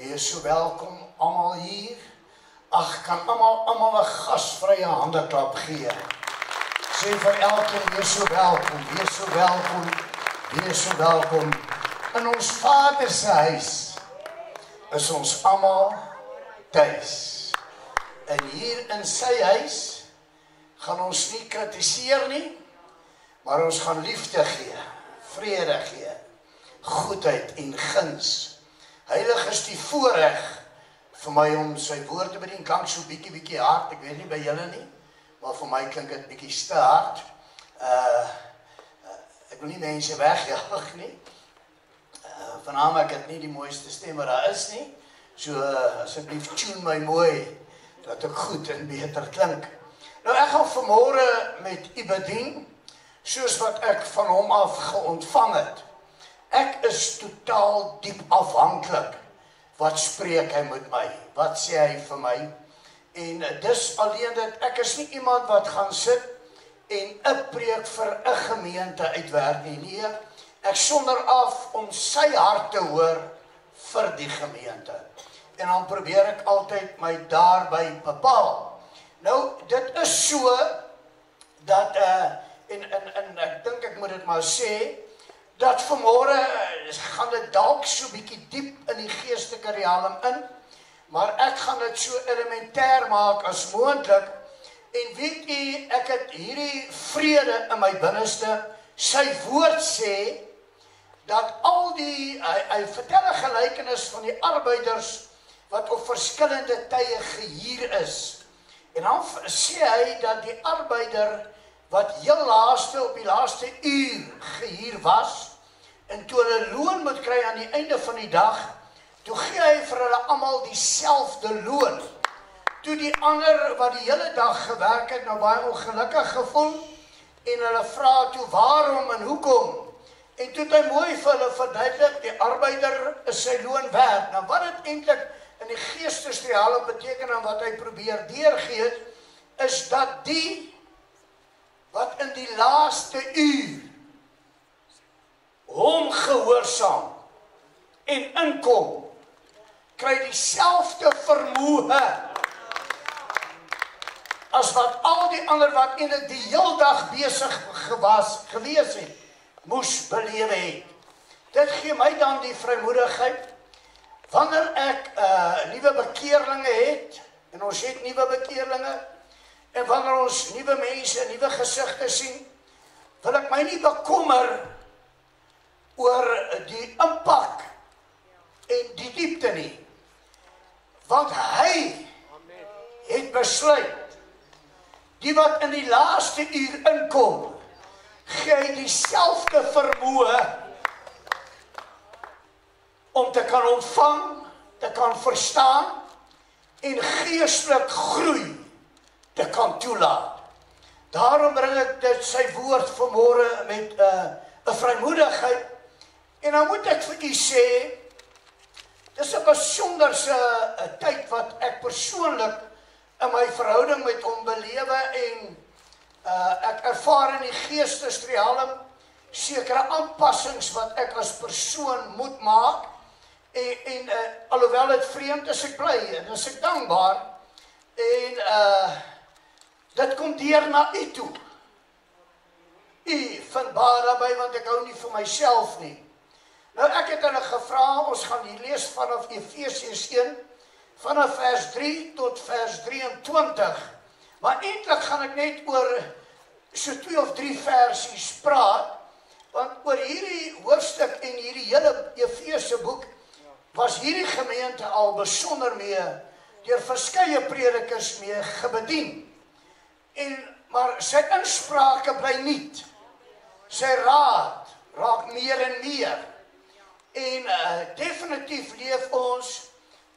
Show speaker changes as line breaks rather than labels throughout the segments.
Wees so welkom almal hier. Ag, kan almal 'n gasvrye handeklap gee. Sê vir elkeen, wees so welkom, wees so welkom, wees so welkom. In ons Vader se huis is ons almal tuis. En hier in sy huis gaan ons nie kritiseer nie, maar ons gaan liefde gee, vrede gee, goedheid en guns. Heilig is die voorreg vir my om sy woord te bedien. Klink so bietjie hard, ek weet nie by julle nie, maar vir my klink dit bietjie te hard. Ek wil nie mense wegjaag nie. Vanavond ek het nie die mooiste stem wat daar is nie. So asseblief tune my mooi, dat ek goed en beter klink. Nou ek gaan vanmôre met u bedien, soos wat ek van hom af geontvang het. Ek is totaal diep afhanklik. Wat spreek hy met my? Wat sê hy vir my? En dis alleen dat ek is nie iemand wat gaan sit en 'n preek vir 'n gemeente uitwerk nie. Nee, ek sonder af om sy hart te hoor vir die gemeente. En dan probeer ek altyd my daarby bepaal. Nou, dit is so dat en ek dink ek moet dit maar sê, dat vanmôre gaan dit dalk so bietjie diep in die geestelike riem in, maar ek gaan dit so elementêr maak as moontlik. En weet u, ek het hierdie vrede in my binneste. Sy woord sê dat al die, hy vertel 'n gelykenis van die arbeiders wat op verskillende tye gehuur is. En dan sê hy dat die arbeider wat heel laaste op die laaste uur gehuur was, en toe hulle loon moet kry aan die einde van die dag, toe gee hy vir hulle almal dieselfde loon. Toe die ander wat die hele dag gewerk het, nou baie ongelukkig gevoel, en hulle vra toe waarom en hoekom, en toe het hy mooi vir hulle verduidelik, die arbeider is sy loon werd. Nou wat dit eintlik in die geestesreale beteken en wat hy probeer deurgee, is dat die wat in die laaste uur hom gehoorsaam en inkom, kry dieselfde vermoë as wat al die ander wat eintlik die heel dag besig gewees het, moes belewe het. Dit gee my dan die vrymoedigheid, wanneer ek nuwe bekeerlinge het, en ons het nuwe bekeerlinge, en wanneer ons nuwe mense, nuwe gesigte sien, wil ek my nie bekommer oor die impak en die diepte nie. Want hy het besluit, die wat in die laaste uur inkom, gee hy dieselfde vermoë om te kan ontvang, te kan verstaan en geestelik groei te kan toelaat. Daarom bring ek dit sy woord vanmôre met 'n vrymoedigheid. En dan moet ek vir u sê, dis 'n besonderse tyd wat ek persoonlik in my verhouding met hom belewe en ek ervaar in die geestesriem sekere aanpassings wat ek as persoon moet maak en alhoewel dit vreemd is, ek bly en is ek dankbaar en dit kom deur na u toe. U vind baie daarby, want ek hou nie vir myself nie. Nou ek het hulle gevra, ons gaan hier lees vanaf Efesiërs 1, vanaf vers 3 tot vers 23, maar eintlik gaan ek net oor so 2 of 3 versies praat, want oor hierdie hoofstuk en hierdie hele Efesiëse boek, was hierdie gemeente al besonder mee, deur verskeie predikers mee gebedien. Maar sy insprake bly niet, sy raad raak meer en meer, en definitief leef ons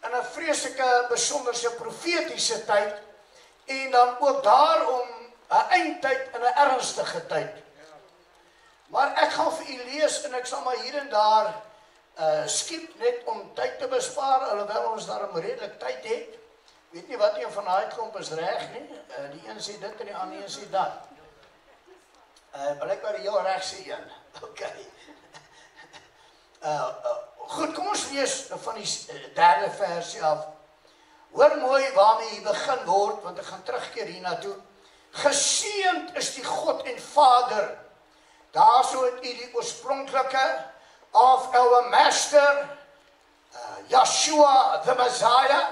in 'n vreeslike besonderse profetiese tyd, en dan ook daarom 'n eindtyd en 'n ernstige tyd. Maar ek gaan vir u lees, en ek sal maar hier en daar skiep net om tyd te bespaar, alhoewel ons daarom redelik tyd het. Weet nie wat een van daai klomp is reg nie. Die een sê dit en die ander een sê dat. Blykbaar die heel reg sê een. Okay. Goed, kom ons lees van die 3de versie af. Hoor mooi waarmee hier begin word, want ek gaan terugkeer hiernatoe. Geseënd is die God en Vader. Daarso het u die oorspronklike of our Master, Yeshua the Messiah,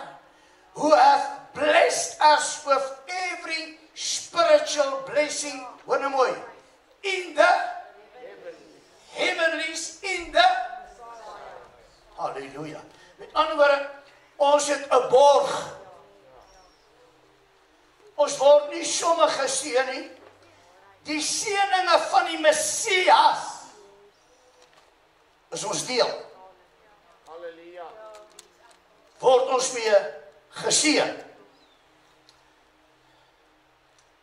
who hath blessed us with every spiritual blessing, hoor nou mooi, in the heavenlies, in the Halleluja. Met ander woorde, ons het 'n borg. Ons word nie sommer geseën nie. Die seëninge van die Messias is ons deel. Halleluja. Word ons mee geseën.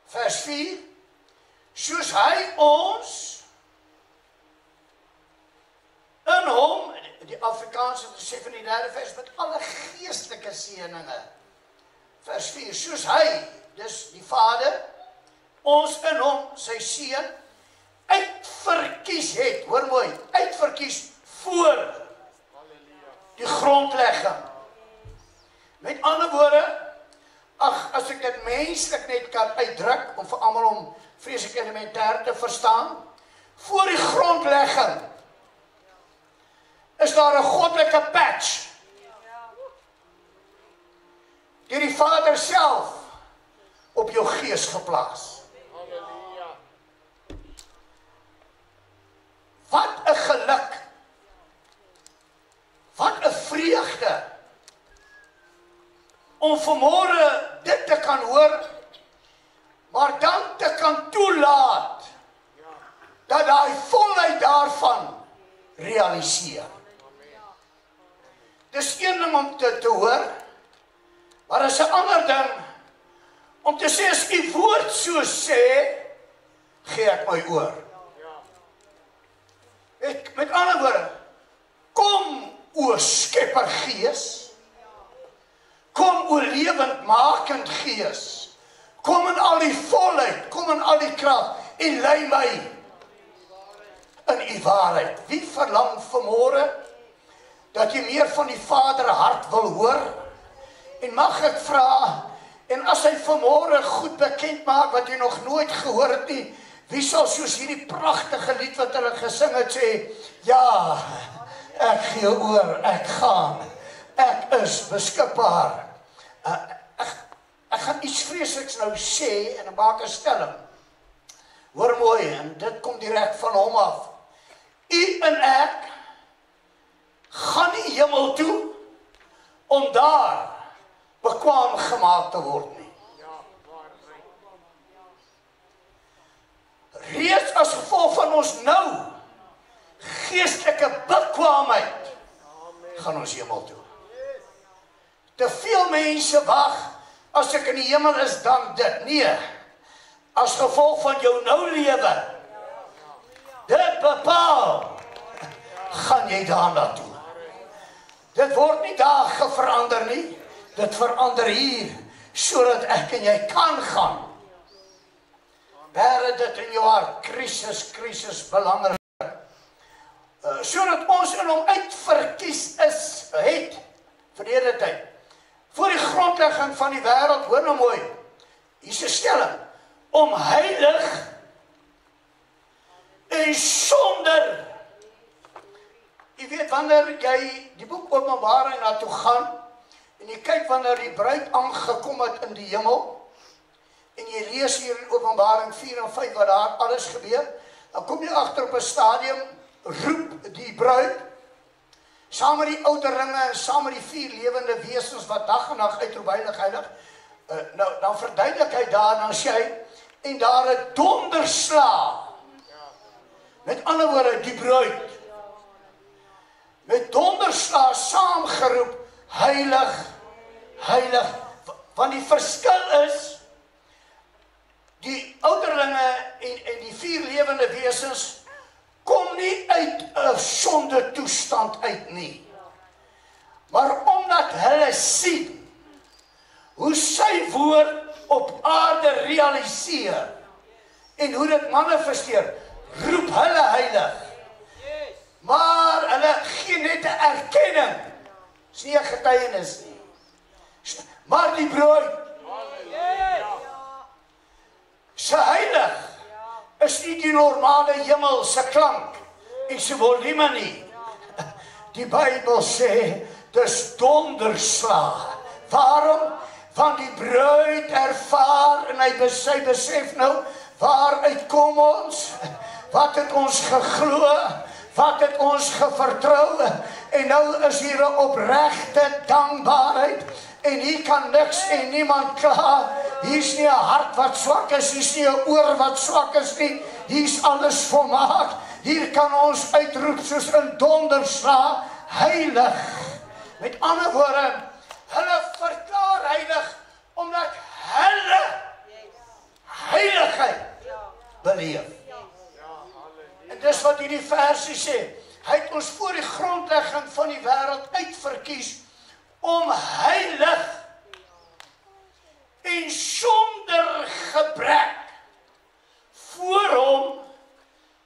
Vers 4. Soos hy ons in hom, die Afrikaanse sê van die 3de vers, met alle geestelike seëninge. Vers 4. Soos hy, dus die Vader, ons in hom, sy seun, uitverkies het, hoor mooi, uitverkies voor die grondlegging. Met ander woorde, as ek dit menslik net kan uitdruk, om vir almal om vreeslik elementair te verstaan, voor die grondlegging, is daar 'n goddelike patch, deur die Vader self, op jou gees geplaas. Wat 'n geluk, wat 'n vreugde, om vanmôre dit te kan hoor, maar dan te kan toelaat, dat daai volheid daarvan realiseer. Dis een ding om te hoor, maar is 'n ander ding, om te sê, as die woord so sê, gee ek my oor. Met ander woorde, kom o Skepper Gees, kom o lewendmakend Gees, kom in al die volheid, kom in al die krag, en lei my in u waarheid. Wie verlang vanmôre, dat jy meer van die Vader hart wil hoor, en mag ek vra, en as hy vanmôre goed bekend maak, wat jy nog nooit gehoor het nie, wie sal soos hierdie pragtige lied wat hulle gesing het sê, ja, ek gee oor, ek gaan, ek is beskikbaar. Ek gaan iets vreesliks nou sê, en ek maak 'n stelling. Hoor mooi, en dit kom direk van hom af. U en ek, gaan nie hemel toe, om daar bekwaam gemaak te word nie. Reeds as gevolg van ons nou, geestelike bekwaamheid, gaan ons hemel toe. Te veel mense wag, as ek in die hemel is, dan dit. Nee, as gevolg van jou nou lewe, dit bepaal, gaan jy daar naartoe. Dit word nie dagen verander nie, dit verander hier, sodat ek en jy kan gaan. Bere dit in jou hart, krisis, belangrik. Sodat ons in hom uitverkies is, het, verlede tyd, voor die grondlegging van die wêreld, hoor nou mooi, hier is 'n stelling, om heilig en sonder, jy weet, wanneer jy die boek Openbaring na toe gaan, en jy kyk wanneer die bruid aangekom het in die hemel, en jy lees hier in Openbaring 4 en 5 wat daar alles gebeur, dan kom jy agter op 'n stadium, roep die bruid, saam met die ouderlinge en saam met die 4 lewende wesens wat dag en nag uitroep heilig, heilig, nou, dan verduidelik hy daar, dan sê hy, en daar 'n donderslaag, met ander woorde, die bruid, met donderslaag saamgeroep, heilig, heilig, want die verskil is, die ouderlinge en die 4 lewende wesens, kom nie uit 'n sonde toestand uit nie. Maar omdat hulle sien, hoe sy woord op aarde realiseer, en hoe dit manifesteer, roep hulle heilig. Maar hulle gee net 'n erkenning. Dis nie 'n getuienis nie. Maar die bruid, se heilig, is nie die normale hemelse klank en se volume nie. Die Bybel sê, dis donderslag. Waarom? Want die bruid ervaar en sy besef nou, waaruit kom ons? Wat het ons geglo? Wat het ons gevertrou? En nou is hier 'n opregte dankbaarheid. En hier kan niks en niemand kla. Hier's nie 'n hart wat swak is, hier's nie 'n oor wat swak is nie. Hier's alles volmaak. Hier kan ons uitroep soos 'n donderslag, heilig. Met ander woorde, hulle verklaar heilig omdat hulle heiligheid beleef. En dis wat hierdie versie sê. Hy het ons voor die grondlegging van die wêreld uitverkies om heilig en sonder gebrek voor hom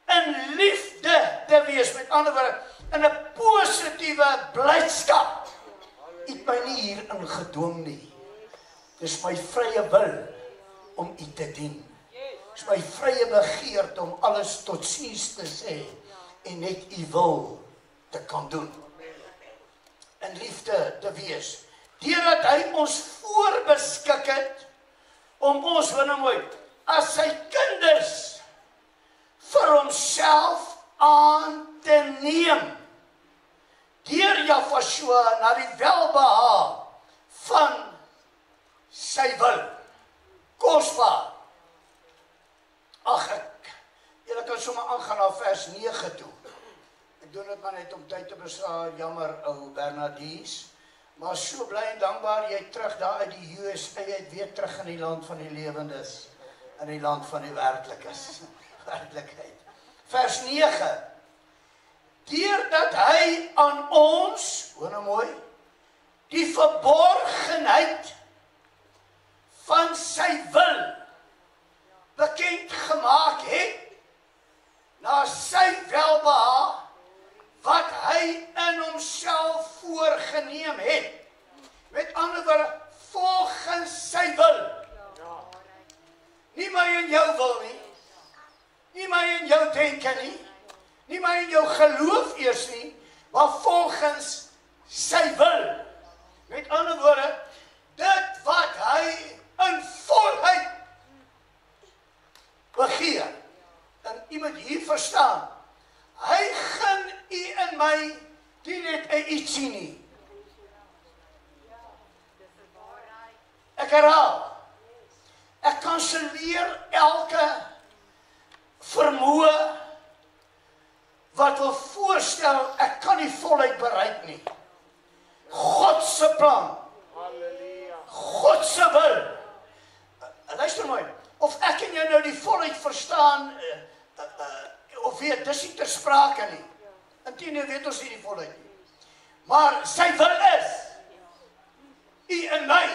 in liefde te wees. Met ander woorde, in 'n positiewe blydskap. Het my nie hier ingedwing nie. Dis my vrye wil om u te dien. Dis my vrye begeerte om alles totsiens te sê en net u wil te kan doen. In liefde te wees. Deurdat hy ons voorbeskik het om ons, wanneer mooi, as sy kinders vir homself aan te neem. Deur Jahshua na die welbehaag van sy wil. Kosbaar. Ag, julle kan sommer aangaan na vers 9 toe. Ek doen dit maar net om tyd te bespaar, jammer ou Bernardies. Maar so bly en dankbaar jy terug daar uit die USA, jy weer terug in die land van die lewendes, in die land van die werklikes. Werklikheid. Vers 9. Deurdat hy aan ons, hoor nou mooi, die verborgenheid van sy wil bekend gemaak het, na sy welbehaag, wat hy in homself voorgeneem het. Met ander woorde, volgens sy wil. Nie my en jou wil nie. Nie my en jou denke nie. Nie my en jou geloof eers nie, maar volgens sy wil. Met ander woorde, dit wat hy in volheid begeer. En iemand hier verstaan, hy gun u en my die net 'n ietsie nie. Ek herhaal, ek kanselleer elke vermoë wat wil voorstel, ek kan die volheid bereik nie. God se plan, God se wil. Luister mooi, of ek en jy nou die volheid verstaan, of weet, dis nie ter sprake nie. Inteendeel weet ons nie die volheid nie. Maar sy wil is, u en my,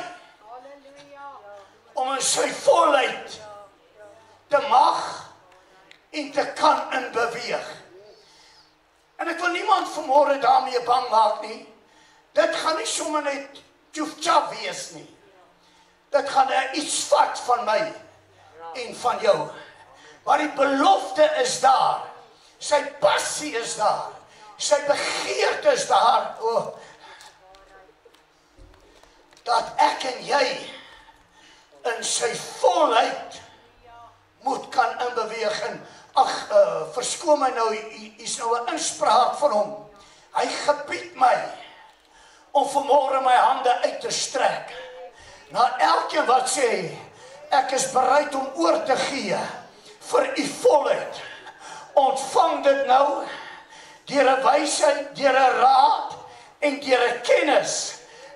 om in sy volheid te mag en te kan inbeweeg. En ek wil niemand vanmôre daarmee bang maak nie. Dit gaan nie sommer net tjoef-tjaf wees nie. Dit gaan iets vat van my en van jou. Maar die belofte is daar. Sy passie is daar. Sy begeerte is daar. Oh, dat ek en jy in sy volheid moet kan inbeweeg. En ag, verskoon my nou, is nou 'n inspraak van hom. Hy gebied my om vanmôre my hande uit te strek na elkeen wat sê, ek is bereid om oor te gee vir u volheid. Ontvang dit nou deur 'n wysheid, deur 'n raad en deur 'n kennis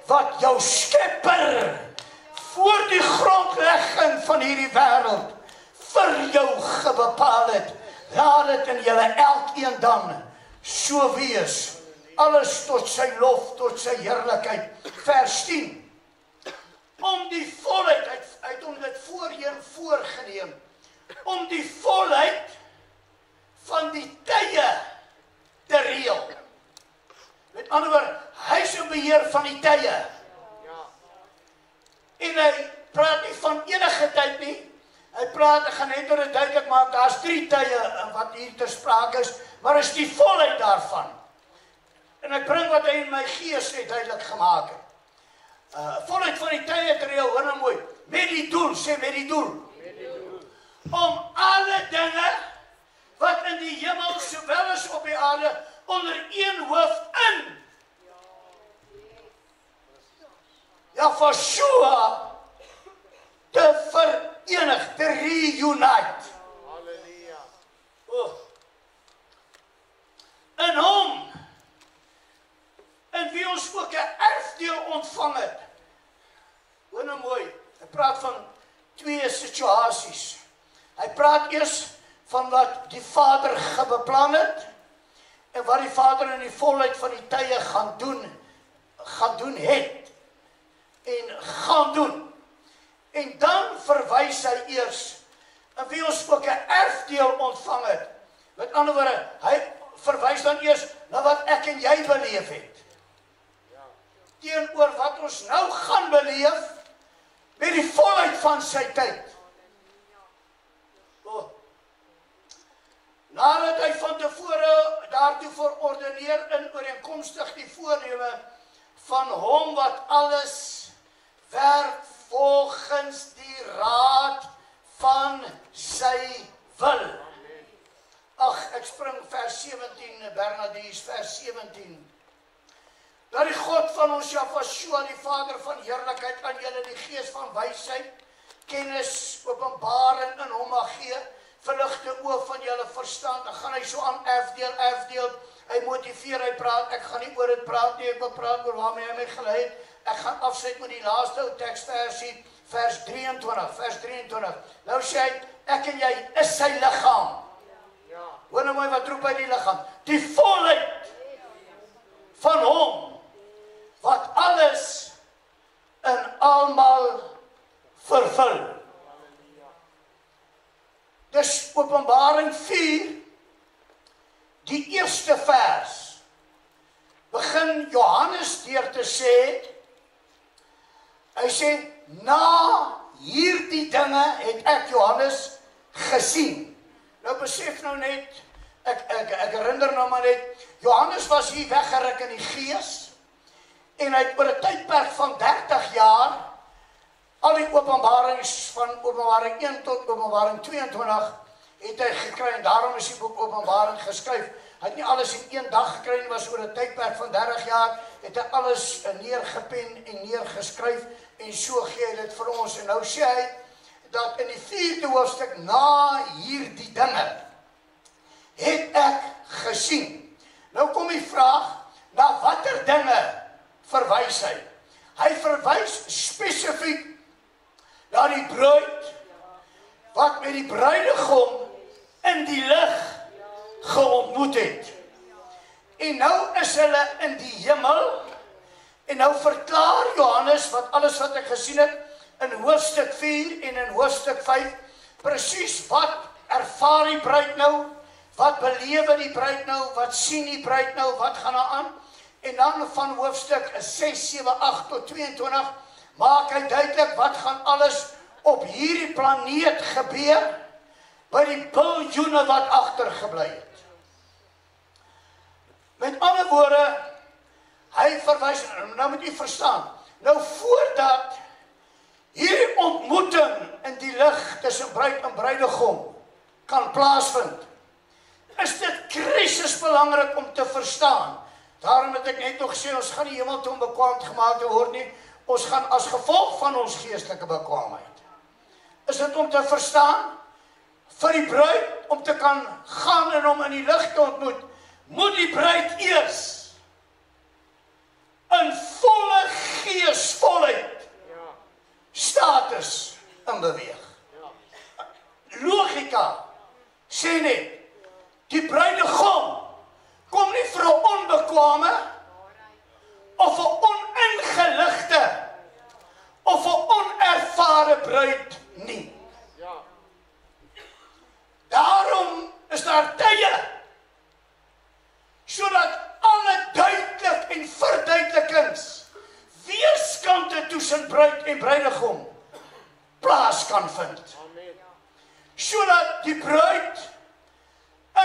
wat jou Skepper voor die grondlegging van hierdie wêreld vir jou gebepaal het. Laat dit in julle elkeen dan so wees. Alles tot sy lof, tot sy heerlikheid. Vers 10. Om die volheid, hy het hom dit voorheen voorgeneem, om die volheid van die tye te reël. En hy praat nie van enige tyd nie. Hy praat, ek gaan net oor dit duidelik maak, daar's 3 tye wat hier ter sprake is, maar is die volheid daarvan. En ek bring wat hy in my gees het duidelik gemaak het. Volheid van die tye het reël, hoor nou mooi, met die doel, sê met die doel. Om alle dinge wat in die hemel sowel as op die aarde onder een hoof in Yahshua te verenig, te reunite. Halleluja. In hom, in wie ons ook 'n erfdeel ontvang het. Hoor nou mooi, hy praat van 2 situasies. Hy praat eers van wat die Vader gebeplan het, en wat die Vader in die volheid van die tye gaan doen het, en gaan doen. En dan verwys hy eers, en wie ons ook 'n erfdeel ontvang het. Met ander woorde, hy verwys dan eers na wat ek en jy beleef het. Teenoor wat ons nou gaan beleef, met die volheid van sy tyd. Nadat hy van tevore daartoe verordeneer in ooreenkomstig die voorneme van hom wat alles werk volgens die raad van sy wil. Ag, ek spring vers 17, Bernadies, vers 17. Dat die God van ons Yahshua, die Vader van heerlikheid, aan julle die gees van wysheid, kennis, openbaring in hom mag gee, verligte oë van julle verstand. Dan gaan hy so aan erfdeel, hy motiveer, hy praat, ek gaan nie oor dit praat nie, ek wil praat oor waarmee hy my gelei het. Ek gaan afsluit met die laaste ou teksversie, vers 23. Nou sê hy, ek en jy is sy liggaam. Hoor nou mooi wat roep hy die liggaam. Die volheid van hom, wat alles in almal vervul. Dis Openbaring 4, die eerste vers, begin Johannes deur te sê, hy sê, na hierdie dinge het ek Johannes gesien. Nou besef nou net, ek herinner nou maar net, Johannes was hier weggeruk in die gees, en hy het oor 'n tydperk van 30 jaar, al die openbarings van Openbaring 1 tot Openbaring 22, het hy gekry, en daarom is die boek Openbaring geskryf. Hy het nie alles in 1 dag gekry nie, was oor 'n tydperk van 30 jaar, het hy alles neergepen en neergeskryf, en so gee hy dit vir ons. En nou sê hy, dat in die 4de hoofstuk, na hierdie dinge, het ek gesien. Nou kom die vraag, na watter dinge verwys hy? Hy verwys spesifiek na die bruid, wat met die bruidegom in die lig geontmoet het. En nou is hulle in die hemel, en nou verklaar Johannes, wat alles wat ek gesien het, in hoofstuk 4 en in hoofstuk 5, presies wat ervaar die bruid nou, wat belewe die bruid nou, wat sien die bruid nou, wat gaan daar aan, en dan van hoofstuk 6, 7, 8 tot 22, maak hy duidelik wat gaan alles op hierdie planeet gebeur, by die biljoene wat agtergebly het. Met ander woorde, hy verwys, nou moet u verstaan, nou voordat hierdie ontmoeting in die lig tussen bruid en bruidegom kan plaasvind, is dit krisis belangrik om te verstaan. Daarom het ek net nog gesê, ons gaan die hemel toe om bekwaamd gemaak te word nie, ons gaan as gevolg van ons geestelike bekwaamheid. Is dit om te verstaan, vir die bruid, om te kan gaan en om in die lig te ontmoet, moet die bruid eers in volle geesvolheid status in beweeg. Logika sê net, die bruidegom kom nie vir 'n onbekwame of 'n oningeligte of 'n onervare bruid nie. Daarom is daar tye sodat alle duidelik en verduidelikings weerskante tussen bruid en bruidegom plaas kan vind. Sodat die bruid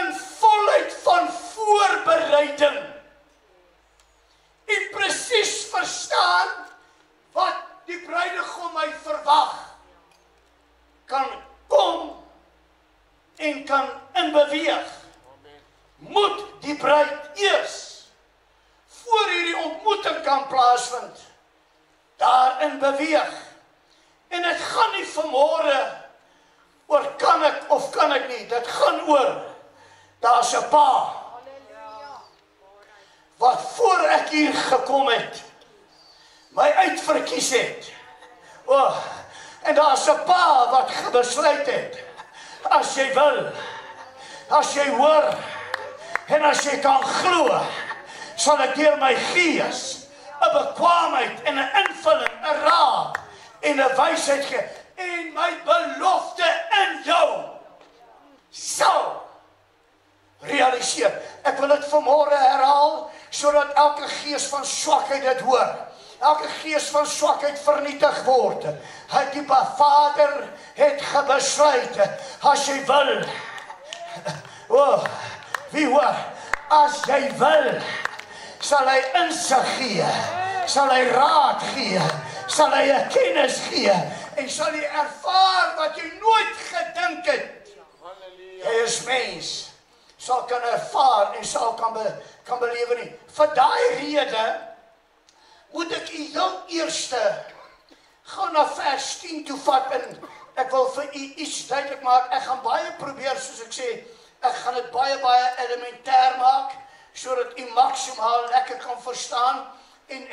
in volheid van voorbereiding en presies verstaan wat die bruidegom my verwag, kan kom en kan inbeweeg. Moet die bruid eers, voor hierdie ontmoeting kan plaasvind, daarin beweeg. En dit gaan nie vanmôre oor kan ek of kan ek nie, dit gaan oor, daar's 'n pa, wat voor ek hier gekom het, my uitverkies het. En daar's 'n pa wat besluit het, as jy wil, as jy hoor, en as jy kan glo, sal ek deur my gees 'n bekwaamheid en 'n invulling, 'n raad en 'n wysheid gee, en my belofte in jou sal realiseer. Ek wil dit vanmôre herhaal, sodat elke gees van swakheid dit hoor. Elke gees van swakheid vernietig word. Die Vader het gebesluit, as jy wil, wie hoor, as jy wil, sal hy insig gee, sal hy raad gee, sal hy 'n kennis gee, en sal jy ervaar wat jy nooit gedink het. Jy is mens, sal kan ervaar en sal kan belewe nie. Vir daai rede moet ek u heel eerste gaan na vers 10 toe vat, en ek wil vir u iets duidelik maak. Ek gaan baie probeer, soos ek sê, ek gaan dit baie elementêr maak, sodat u maksimaal lekker kan verstaan, en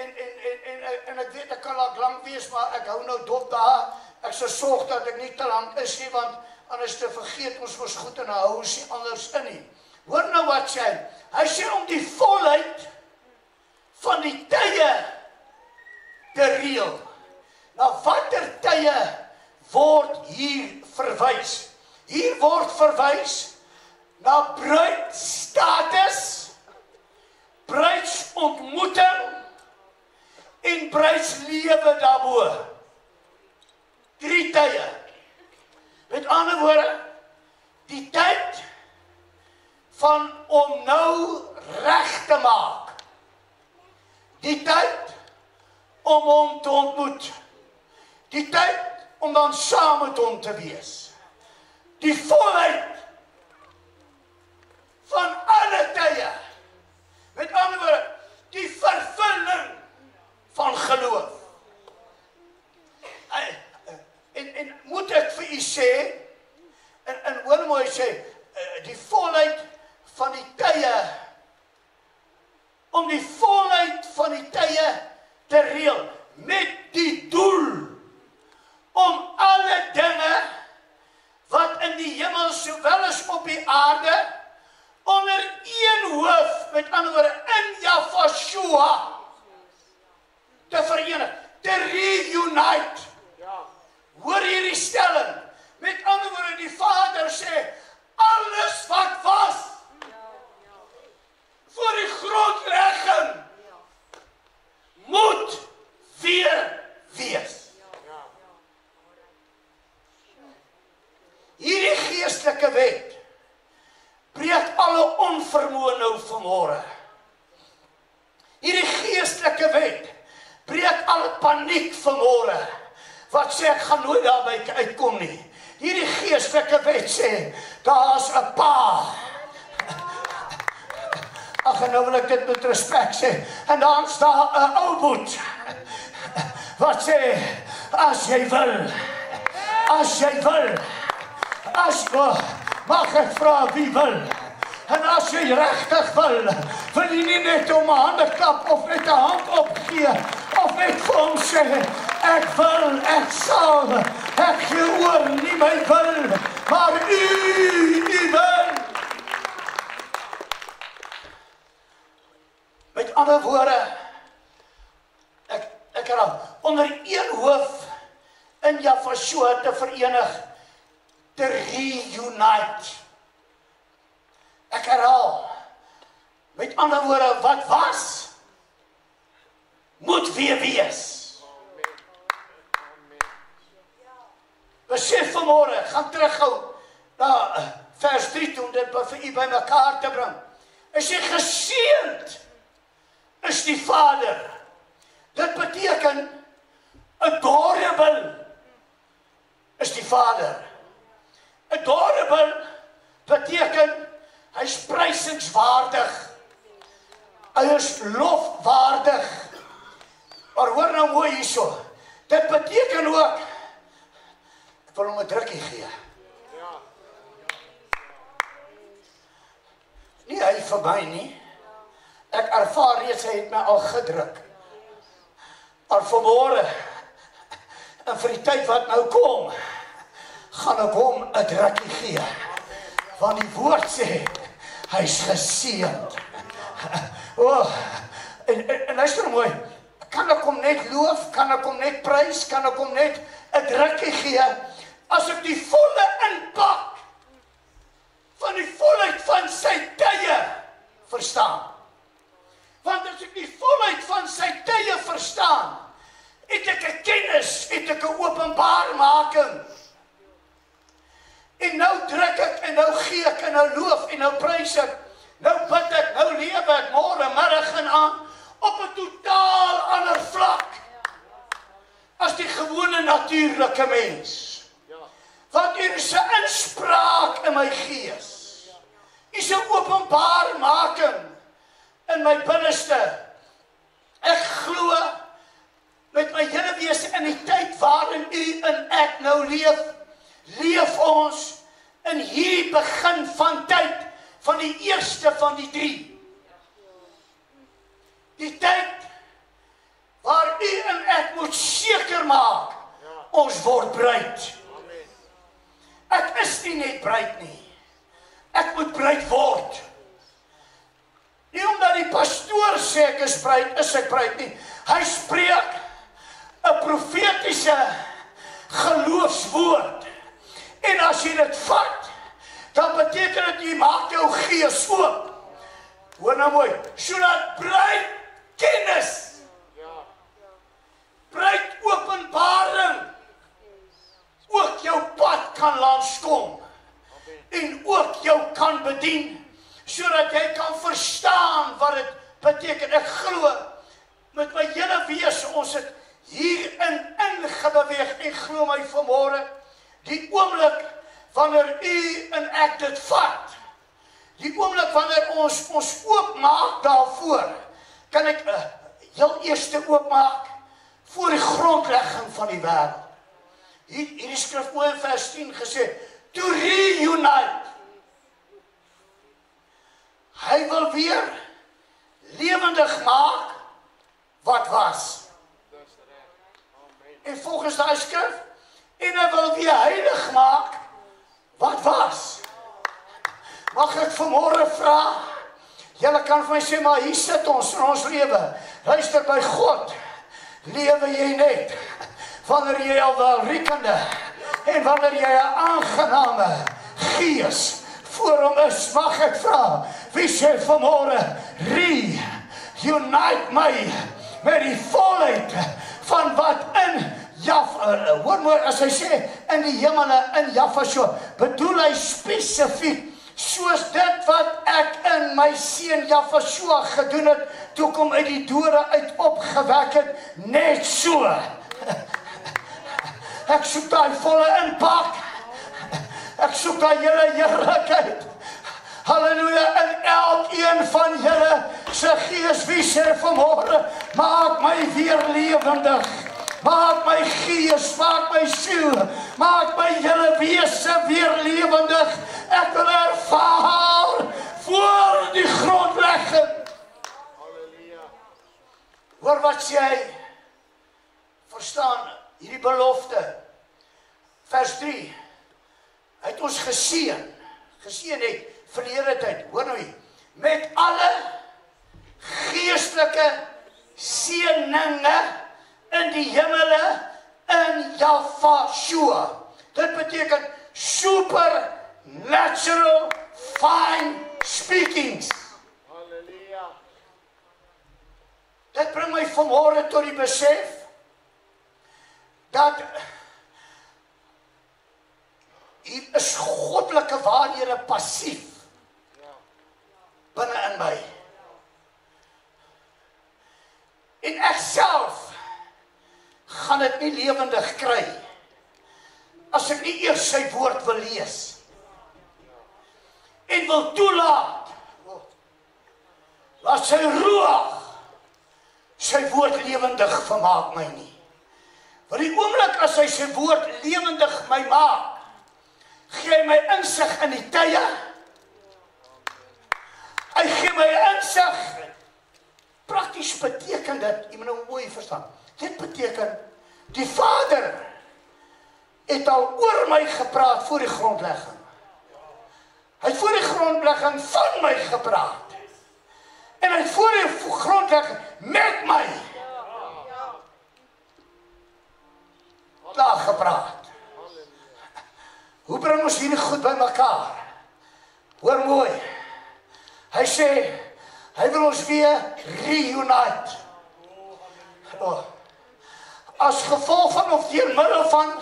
ek weet ek kan lank wees, maar ek hou nou dop daar. Ek sal sorg dat ek nie te lank is nie, want anders te vergeet ons goed en hou ons nie anders in nie. Hoor nou wat sê hy sê om die volheid van die tye te reël. Na watter tye word hier verwys? Hier word verwys na bruidstatus, bruidsontmoeting en bruidslewe daarbo. 3 tye. Met ander woorde, die tyd van om nou reg te maak. Die tyd om hom te ontmoet. Die tyd om dan saam met hom te wees. Die volheid van alle tye. Met ander woorde, die vervulling van geloof. En moet ek vir u sê, en hoor mooi sê, die volheid van die tye, om die volheid van die tye te reël, met die doel, om alle dinge, wat in die hemel sowel as op die aarde, onder een hoof, met ander woorde, in Yahshua, te verenig, te reunite. Hoor hierdie stelling, met ander woorde, die Vader sê, alles wat was, voor die grondlegging, moet weer wees. Hierdie geestelike wet breek alle onvermoë nou vanmôre. Hierdie geestelike wet breek alle paniek vanmôre. Wat sê ek gaan nooit daarby uitkom nie. Hierdie geestelike wet sê, daar's 'n pa. Ag, en nou wil ek dit met respek sê. En dan's daar 'n ou boet. Wat sê, as jy wil, mag ek vra wie wil. En as jy regtig wil jy nie net om 'n hande klap of net 'n hand opgee, of net vir hom sê, ek wil, ek sal, ek gee oor, nie my wil, maar u wil. Met ander woorde, ek herhaal, onder een hoof in Yahshua te verenig, te reunite. Ek herhaal, met ander woorde, wat was, moet weer wees. vanmôre, gaan terughou na vers 3 toe, om dit vir u by mekaar te bring. As jy geseënd is die Vader. Dit beteken, adorable is die Vader. Adorable beteken, hy is prysingswaardig. Hy is lofwaardig. Maar hoor nou mooi hierso. Dit beteken ook, ek wil hom 'n drukkie gee. Nie hy vir my nie. Ek ervaar reeds, hy het my al gedruk. Maar vanmôre, en vir die tyd wat nou kom, gaan ek hom 'n drukkie gee. Want die woord sê, hy is geseënd. Oh, en luister mooi, kan ek hom net loof, kan ek hom net prys, kan ek hom net 'n drukkie gee, as ek die volle impak van die volheid van sy tye verstaan. Want as ek die volheid van sy tye verstaan, het ek 'n kennis, het ek 'n openbaarmaking. En nou druk ek, en nou gee ek, en nou loof, en nou prys ek, nou bid ek, nou lewe ek, môre, middag en aan, op 'n totaal ander vlak, as die gewone natuurlike mens. Want hier is 'n inspraak in my gees. Hier is 'n openbaarmaking in my binneste. Ek glo met my hele wese in die tyd waarin u en ek nou leef ons in hierdie begin van tyd, van die eerste van die 3. Die tyd waar u en ek moet seker maak, ons word bruid. Ek is nie net bruid nie, ek moet bruid word. Nie omdat die pastoor sê ek is bruid nie. Hy spreek 'n profetiese geloofswoord. En as jy dit vat, dan beteken dit jy maak jou gees oop. Hoor nou mooi, sodat bruid kennis, bruid openbaring, ook jou pad kan langskom. En ook jou kan bedien, sodat jy kan verstaan wat dit beteken. Ek glo, met my hele wese, ons het hierin ingebeweeg, en glo my vanmôre, die oomblik wanneer u en ek dit vat, die oomblik wanneer ons oopmaak daarvoor, kan ek heel eerste oopmaak voor die grondlegging van die wêreld. Hierdie skrif mooi in vers 10 gesê, to reunite. Hy wil weer lewendig maak wat was. En volgens daai skrif, en hy wil weer heilig maak wat was. Mag ek vanmôre vra, julle kan vir my sê, maar hier sit ons in ons lewe. Luister, by God lewe jy net wanneer jy al welriekende en wanneer jy 'n aangename gees voor hom is. Mag ek vra, wie sê vanmôre, reunite my met die volheid van wat in Jahwe, hoor mooi, as hy sê, in die hemele, in Jahwe, bedoel hy spesifiek, soos dit wat ek in my seun Jahwe gedoen het, toe ek hom uit die dode uit opgewek het, net so. Ek soek daai volle impak, ek soek daai hele heerlikheid, halleluja, in elkeen van julle se gees, wie sê vanmôre, maak my weer lewendig, maak my gees, maak my siel, maak my hele wese weer lewendig. Ek wil ervaar voor die grondlegging. Halleluja. Hoor wat sê hy? Verstaan hierdie belofte. Vers 3. Hy het ons geseën het verlede tyd. Hoor nou hier. Met alle geestelike seëninge in die hemele in Jahwe. Dit beteken supernatural fine speakings. Halleluja. Dit bring my vanmôre tot die besef dat hier is goddelike waarhede passief binne in my. En ek self gaan dit nie lewendig kry as ek nie eers sy woord wil lees en wil toelaat laat sy ruach sy woord lewendig vermaak my nie. Want die oomblik as hy sy woord lewendig my maak, gee hy my insig in die tye. Hy gee my insig. Prakties beteken dit, jy moet nou mooi verstaan. Dit beteken die Vader het al oor my gepraat voor die grondlegging. Hy het voor die grondlegging van my gepraat. En hy het voor die grondlegging met my daar gepraat. Hoe bring ons hierdie goed by mekaar? Hoor mooi. Hy sê, hy wil ons weer reunite. As gevolg van of deur middel van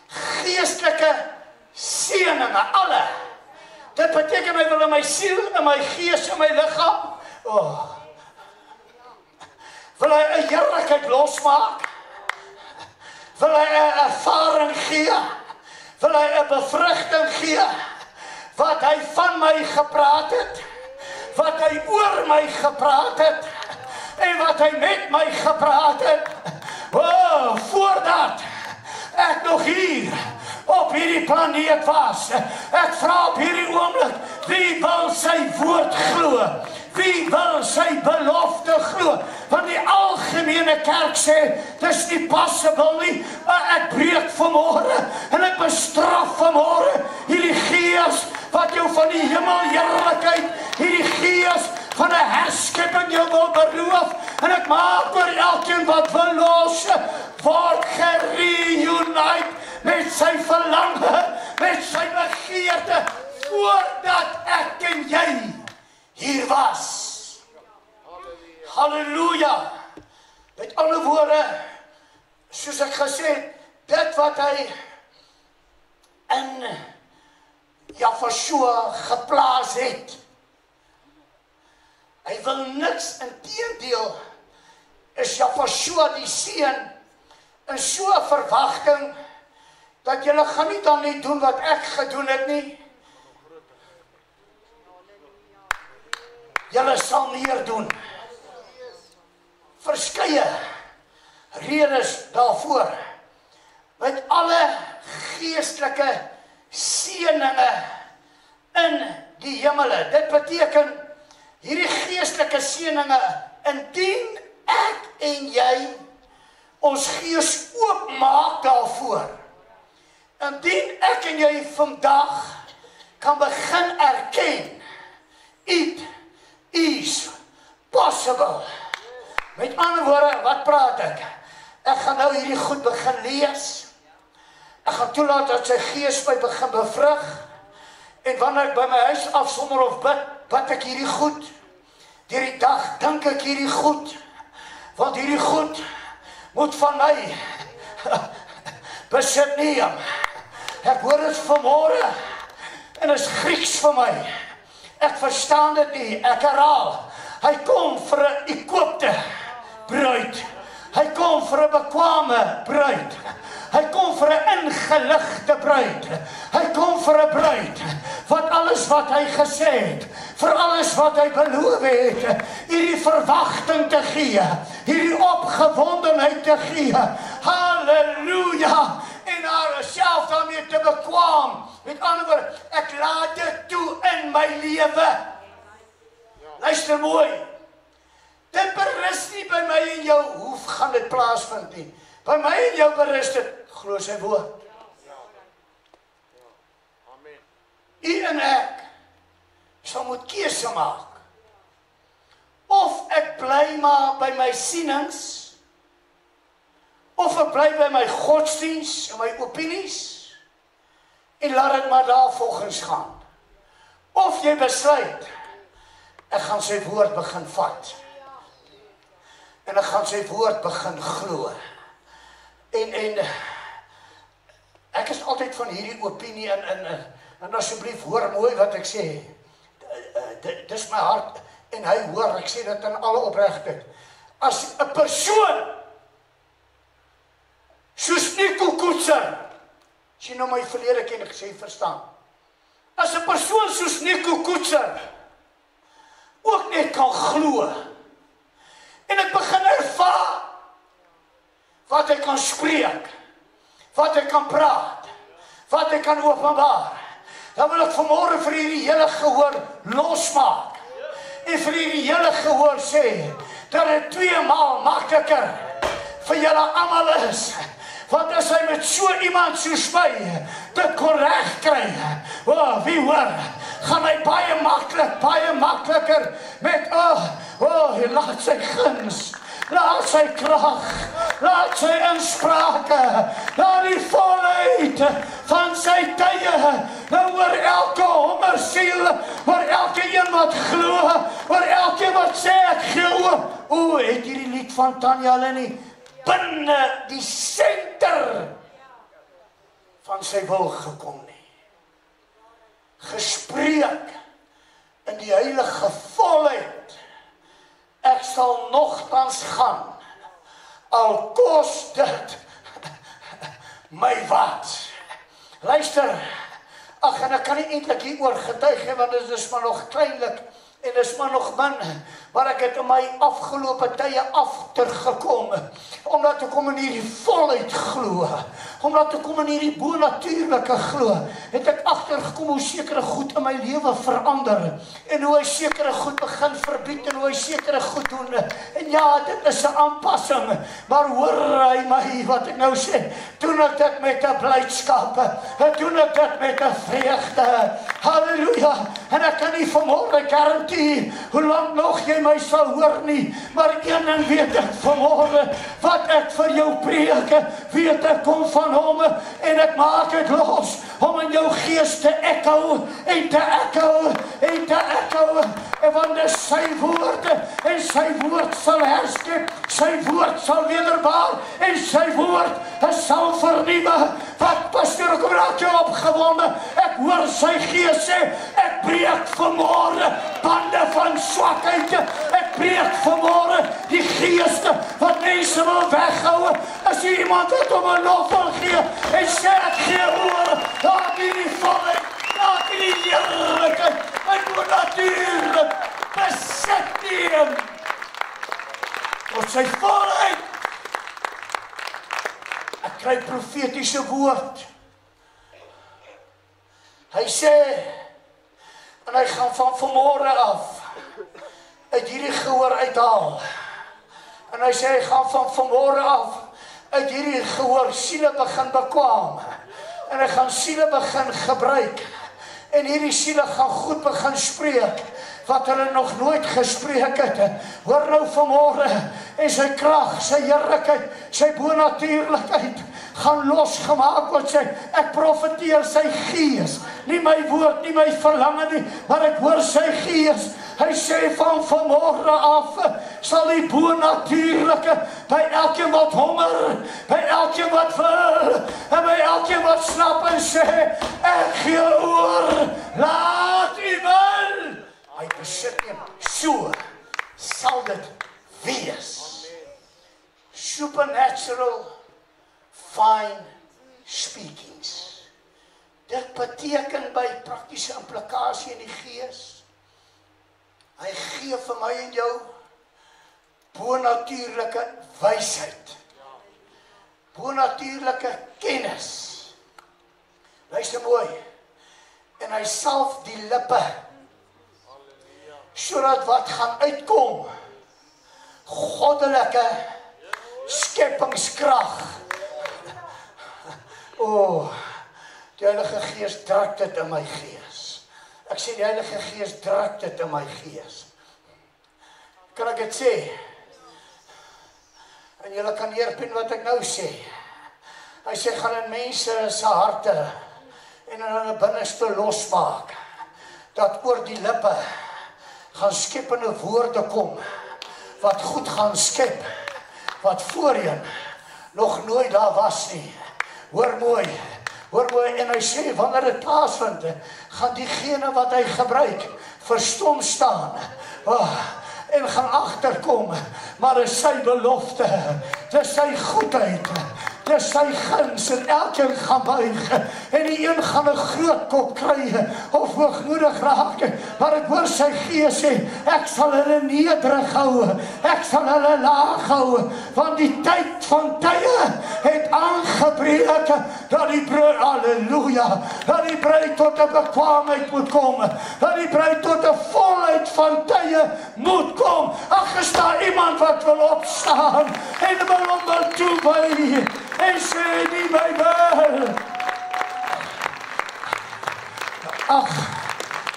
geestelike seëninge, alle. Dit beteken hy wil in my siel, in my gees, in my liggaam, wil hy 'n heerlikheid losmaak, wil hy 'n ervaring gee, wil hy 'n bevrugting gee, wat hy van my gepraat het, wat hy oor my gepraat het, en wat hy met my gepraat het, voordat ek nog hier op hierdie planeet was. Ek vra op hierdie oomblik, wie wil sy woord glo? Wie wil sy belofte glo? Want die algemene kerk sê, dis nie possible nie. Ek breek vanmôre en ek bestraf vanmôre hierdie gees wat jou van die hemelheerlikheid, hierdie gees van 'n herskepping jou wil beroof, en ek maak oor elkeen wat wil los, word gereunite met sy verlange, met sy begeerte, voordat ek en jy hier was. Halleluja. Met ander woorde, soos ek gesê het, dit wat hy in Jafashua geplaas het, hy wil niks, inteendeel is Jafashua die seun in so 'n verwagting dat julle gaan nie dan nie doen wat ek gedoen het nie. Julle sal meer doen. Verskeie redes daarvoor. Met alle geestelike seëninge in die hemele. Dit beteken hierdie geestelike seëninge, indien ek en jy ons gees oopmaak daarvoor. Indien ek en jy vandag kan begin erken, it is possible. Met ander woorde, wat praat ek? Ek gaan nou hierdie goed begin lees. Ek gaan toelaat dat sy gees my begin bevrug. En wanneer ek by my huis afsonder of bid ek hierdie goed. Deur die dag dink ek hierdie goed. Want hierdie goed moet van my besit neem. Ek hoor dit vanmôre en is Grieks vir my. Ek verstaan dit nie, ek herhaal. Hy kom vir 'n ekoopte bruid. Hy kom vir 'n bekwame bruid. Hy kom vir 'n ingeligte bruid. Hy kom vir 'n bruid wat alles wat hy gesê het, vir alles wat hy beloof het, hierdie verwagting te gee, hierdie opgewondenheid te gee. Halleluja! En haar self daarmee te bekwam. Met ander woorde, ek laat dit toe in my lewe. Luister mooi. Dit berus nie by my en jou, hoe gaan dit plaasvind nie. By my en jou berus dit, glo sy woord. Amen. U en ek sal moet keuse maak. Of ek bly maar by my sienings, of ek bly by my godsdiens en my opinies, en laat dit maar daar volgens gaan. Of jy besluit, ek gaan sy woord begin vat. En ek gaan sy woord begin glo. En ek ek is altyd van hierdie opinie en asseblief hoor mooi wat ek sê. Dis my hart en hy hoor, ek sê dit in alle opregtheid. As 'n persoon soos Nico Koetser, as jy nou my verlede ken, ek sê verstaan. As 'n persoon soos Nico Koetser ook net kan glo en ek begin ervaar wat hy kan spreek, wat hy kan praat, wat hy kan openbaar, dan wil ek vanmôre vir hierdie hele gehoor losmaak en vir hierdie hele gehoor sê dat dit 2 maal makliker vir julle almal is. Want as hy met so iemand soos my dit kon regkry, wie hoor, gaan hy baie makliker met, laat sy guns, laat sy krag, laat sy insprake, laat die volheid van sy tye, nou oor elke hommersiel, oor elke een wat glo, oor elke wat sê ek glo, het hierdie lied van Tanya Lenny binne die senter van sy wil gekom nie. Gespreek in die heilige volheid, ek sal nogtans gaan, al kos dit my wat. Luister, en ek kan nie eintlik hieroor getuig hê, want dit is maar nog kleinlik, en is maar nog min, maar ek het in my afgelope tye aftergekom, omdat ek kom in hierdie volheid glo, omdat ek kom in hierdie bonatuurlike glo, het ek agtergekom hoe sekere goed in my lewe verander, en hoe hy sekere goed begin verbied, en hoe hy sekere goed doen, en ja, dit is 'n aanpassing, maar hoor hy my, wat ek nou sê, doen ek dit met 'n blydskap, doen ek dit met 'n vreugde, halleluja, en ek kan nie vanmôre garantie, hoe lang nog jy my sal hoor nie, maar een ding weet ek vanmôre, wat ek vir jou preek, weet ek kom van hom, en ek maak dit los, om in jou gees te echo, en te echo, en te echo, en want dis sy woord, en sy woord sal herskep, sy woord sal wederbaar, en sy woord sal vernuwe, wat pastoor, kom raak jou opgewonde, ek hoor sy gees sê, ek breek vanmôre bande van swakheid, ek breek vanmôre die geeste wat mense wil weghou, as jy iemand het om 'n lof wil gee, en sê ek gee oor, laat die volheid, laat die heerlikheid, ek moet natuurlijk besit neem, tot sy volheid, ek kry profetiese woord, hy sê, en hy gaan van vanmôre af uit hierdie gehoor uithaal. En hy sê hy gaan van vanmôre af uit hierdie gehoor siele begin bekwam. En hy gaan siele begin gebruik. En hierdie siele gaan goed begin spreek wat hulle nog nooit gespreek het. Hoor nou vanmôre, en sy krag, sy heerlikheid, sy bonatuurlikheid gaan losgemaak word. Ek profeteer sy gees, nie my woord, nie my verlange nie, maar ek hoor sy gees. Hy sê van vanmôre af sal die bonatuurlike by elkeen wat honger, by elkeen wat wil, en by elkeen wat snap en sê, ek gee oor, laat u wil. Hy besit neem, so sal dit wees. Supernatural fine speakings. Dit beteken by praktiese implikasie in die gees, hy gee vir my en jou bonatuurlike wysheid, bonatuurlike kennis. Luister mooi, en hy salf die lippe, sodat wat gaan uitkom, goddelike skepingskrag. Die Heilige Gees druk dit in my gees. Ek sê die Heilige Gees druk dit in my gees. Kan ek dit sê? En julle kan neerpien wat ek nou sê. Hy sê, gaan in mense se harte en in hulle binneste losmaak, dat oor die lippe gaan skepende woorde kom, wat goed gaan skep, wat voorheen nog nooit daar was nie. Hoor mooi, Hoor mooi, en hy sê, wanneer dit plaasvind, gaan diegene wat hy gebruik, verstom staan. En gaan agterkom, maar dis sy belofte, dis sy goedheid, dis sy guns, en elkeen gaan buig, en die een gaan 'n groot kop kry, of hoogmoedig raak, maar ek hoor sy gees sê, ek sal hulle nederig hou, ek sal hulle laag hou, want die tyd van tye het aangebreek, dat die bruid, halleluja, dat die bruid tot 'n bekwaamheid moet kom, dat die bruid tot 'n volheid van tye moet kom. Ag, is daar iemand wat wil opstaan en wil hom wil toewy en sê nie my wil. Ag,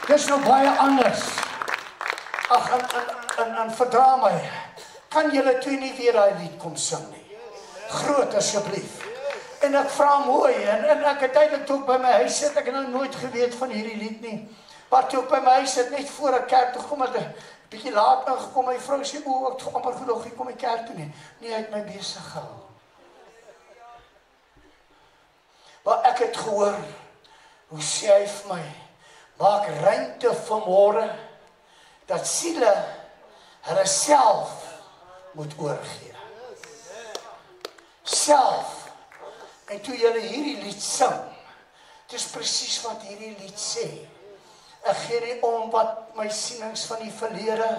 dis nou baie anders. Ag, en verdra my, kan julle twee nie weer daai lied kom sing nie? Groot asseblief. En ek vra mooi, en ek het eintlik toe by my huis sit, ek het nou nooit geweet van hierdie lied nie, maar toe by my huis sit, net voor 'n kerk toe kom, het bietjie laat ingekom, my vrou sê, ek het amper genoeg, ek kom die kerk toe nie. Nee, hy het my besig gehou. Maar ek het gehoor, hoe sê hy vir my, maak ruimte vanmôre, dat siele hulle self moet oorgee. Self. En toe julle hierdie lied sing, dit is presies wat hierdie lied sê. Ek gee nie om wat my sienings van die verlede,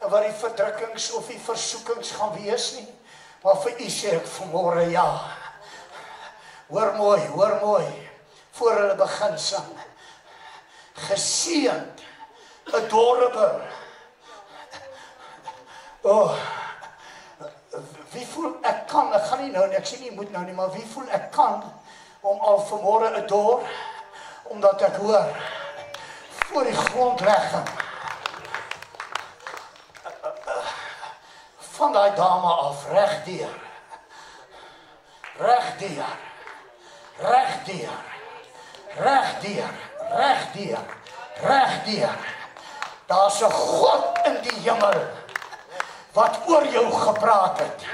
en wat die verdrukkings of die versoekings gaan wees nie, maar vir u sê ek vanmôre ja. Hoor mooi, voor hulle begin sing. Geseënd, adorable. Wie voel ek kan, ek gaan nie nou nie, ek sê nie moet nou nie, maar wie voel ek kan, om al vanmôre adore, omdat ek hoor, voor die grondlegging van daai dame af, regdeur, daar's 'n God in die hemel, wat oor jou gepraat het,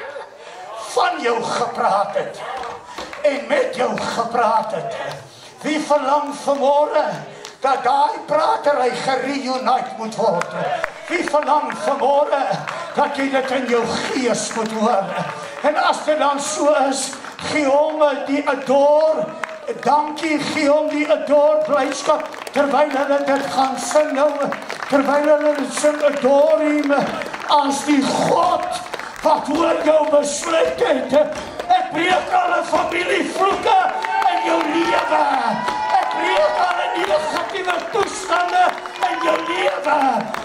van jou gepraat het, en met jou gepraat het. Wie verlang vanmôre, dat daai pratery gereunite moet word. Wie verlang vanmôre, dat jy dit in jou gees moet hoor. En as dit dan so is, gee hom die adore, dankie, gee hom die adore blydskap, terwyl hulle dit gaan sing nou, terwyl hulle dit sing, adore hom, as die God, wat oor jou besluit het. Ek breek alle familievloeke in jou lewe. Ek breek alle negatiewe toestande in jou lewe.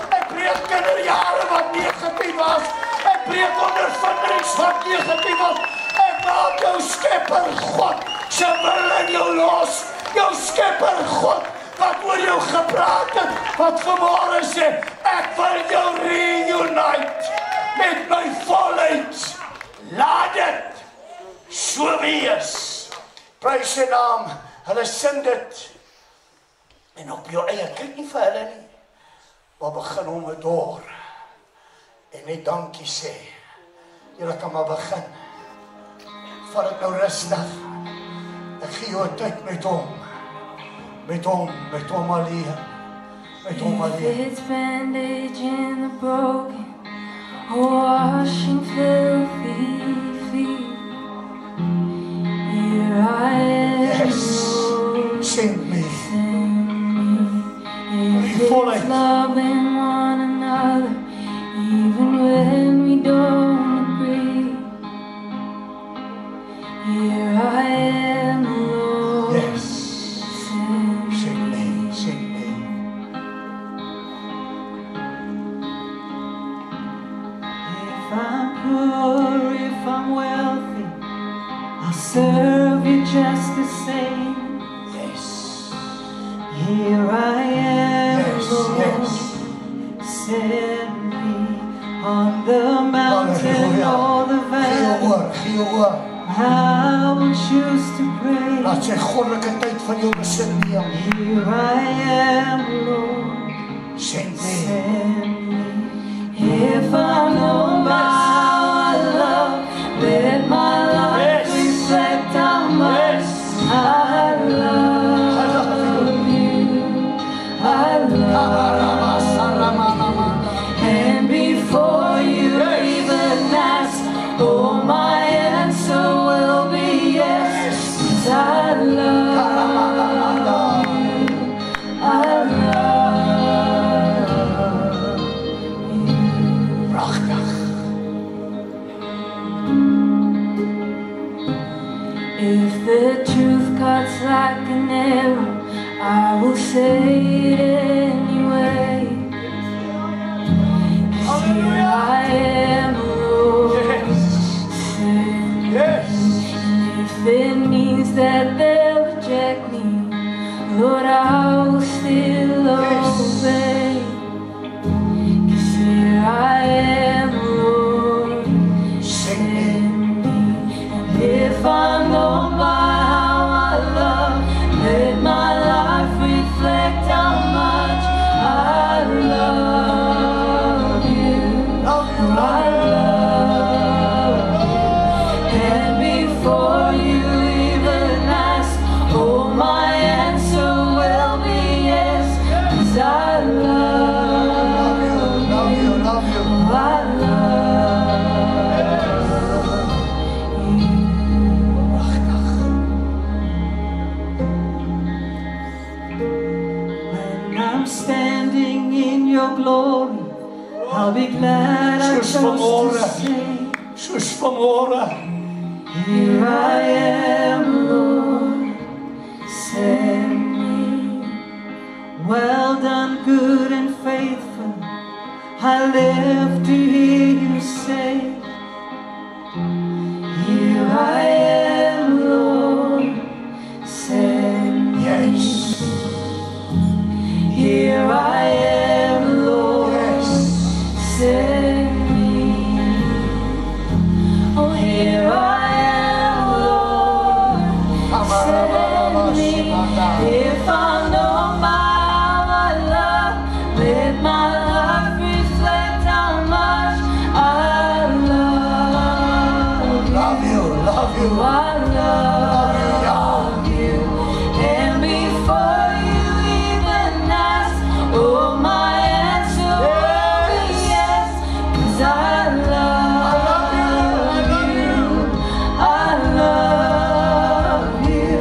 Ek breek kinderjare wat negatief was. Ek breek ondervindings wat negatief was. Ek maak jou skepper God se wil in jou los. Jou skepper God wat oor jou gepraat het, wat vanmôre sê, ek wil jou reunite met my volheid. Laat dit so wees. Prys sy naam. Hulle sing dit. En op jou eie, kyk nie vir hulle nie, maar begin hom adore. En net dankie sê. Julle kan maar begin. Vat dit nou rustig. Ek gee jou tyd met hom. Met hom alleen. Met hom alleen.
It's bandage in the broken, washing filthy feet. Here I am,
Yes.
Lord,
Sing me.
if
Volheid.
it's loving one another, even when we don't agree. Here I am, Lord,
Yes.
send
Sing me. Sing me.
If I'm poor, if I'm wealthy, I'll serve you just the same.
Yes.
Here I am,
Yes.
Lord,
Yes.
send me on the mountain
Halleluja.
or the valley.
Gee jou oor.
I will choose to pray.
Laat sy goddelike tyd van jou besit neem.
Here I am, Lord,
Sing me.
send me. If I'm known by how I love, let my life
Yes.
reflect how much
Yes.
I
If the truth cuts like an arrow, I will say it anyway. 'Cause here I am, Lord, send me. And if it means that they'll reject me, Lord, I will still obey. 'Cause here I am, Lord, send me. And if I'm known by how I love, let my life reflect how much I love you. I love you. And before you even ask, oh, my answer will be yes. 'Cause I love you.
Love you.
Oh, I love you. When I'm standing in your glory, I'll be glad I chose to say,
Soos vanmôre.
here I am, Lord, send me. Well done, good and faithful, I live to hear you say, here I am, Lord, send me.
Yes.
Here I am, Lord, send me. Oh, here I am, Lord, send me. If I'm known by how I love, let my life reflect how much I love you.
Love you. Love you.
I love you. And before you even ask, oh, my answer will be yes. 'Cause I love you. I love you.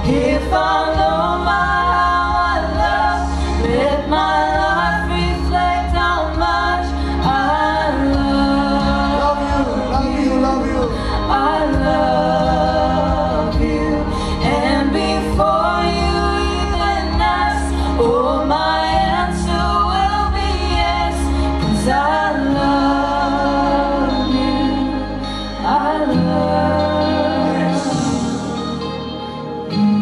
If I'm known by how I love, let my life reflect how much I love
Love you. Love you.
I love you. And before you even ask, oh, my answer will be yes. 'Cause I love you. I love you.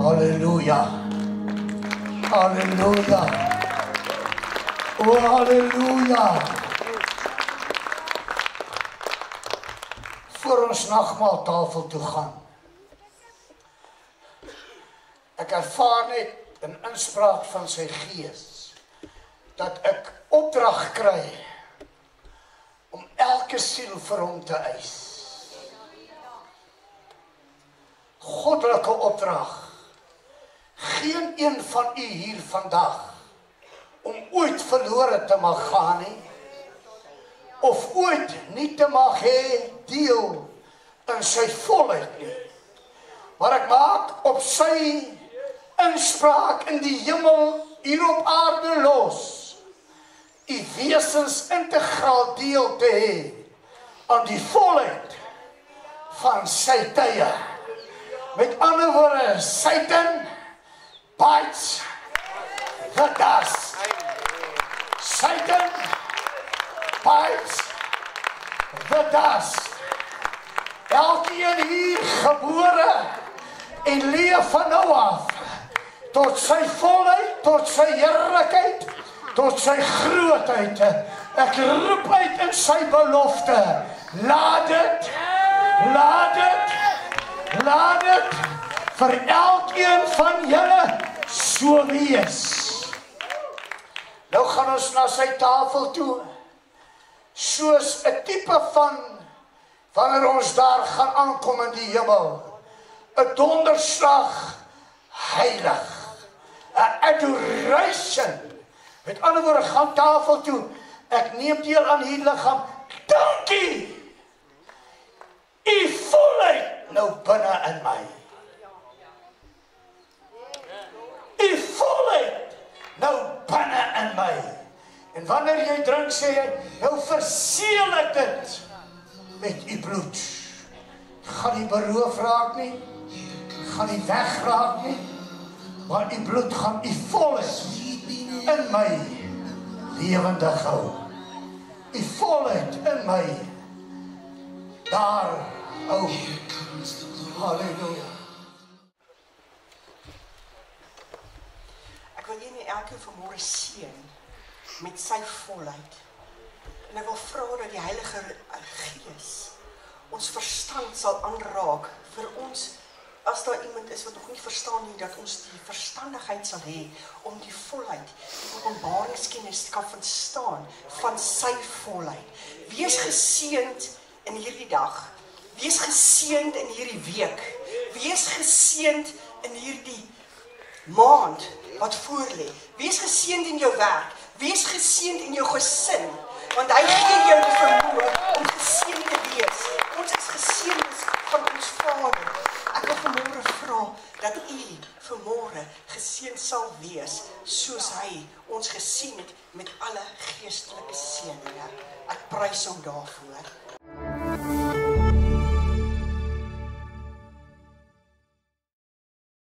Hallelujah. Hallelujah. Oh, hallelujah. Voor ons nagmaaltafel toe gaan. Ek ervaar net in inspraak van sy gees dat ek opdrag kry om elke siel vir hom te eis. Goddelike opdrag. Geen een van u hier vandag om ooit verlore te mag gaan nie, of ooit nie te mag hê deel in sy volheid nie. Maar ek maak op sy inspraak in die hemel hier op aarde los, u wesens integraal deel te hê aan die volheid van sy tye. Met ander woorde, Satan bites the dust. Satan bites the dust. Elkeen hier gebore en leef van nou af tot sy volheid, tot sy heerlikheid, tot sy grootheid. Ek roep uit in sy belofte. Laat dit, laat dit, laat dit vir elkeen van julle so wees. Nou gaan ons na sy tafel toe, soos 'n tipe van, wanneer ons daar gaan aankom in die hemel, 'n donderslag heilig, 'n adoration. Met ander woorde, gaan tafel toe, ek neem deel aan hierdie liggaam, dankie, u volheid nou binne in my. U volheid nou binne in my. En wanneer jy drink, sê jy, nou verseël ek dit met u bloed. Gaan nie beroof raak nie, gaan nie wegraak nie, maar u bloed gaan u volheid in my lewendig hou. U volheid in my daar hou. Halleluja.
Ek wil jy nie elke vanmôre seën met sy volheid. En ek wil vra dat die Heilige Gees ons verstand sal aanraak vir ons, as daar iemand is wat nog nie verstaan nie, dat ons die verstandigheid sal hê om die volheid, die openbaringskennis kan verstaan van sy volheid. Wees geseënd in hierdie dag. Wees geseënd in hierdie week. Wees geseënd in hierdie maand wat voorlê. Wees geseënd in jou werk. Wees geseënd in jou gesin, want hy gee jou die vermoë om geseënd te wees. Ons is geseëndes van ons Vader. Ek wil vanmôre vra dat u vanmôre geseënd sal wees, soos hy ons gesien het met alle geestelike seëninge. Ek prys hom daarvoor.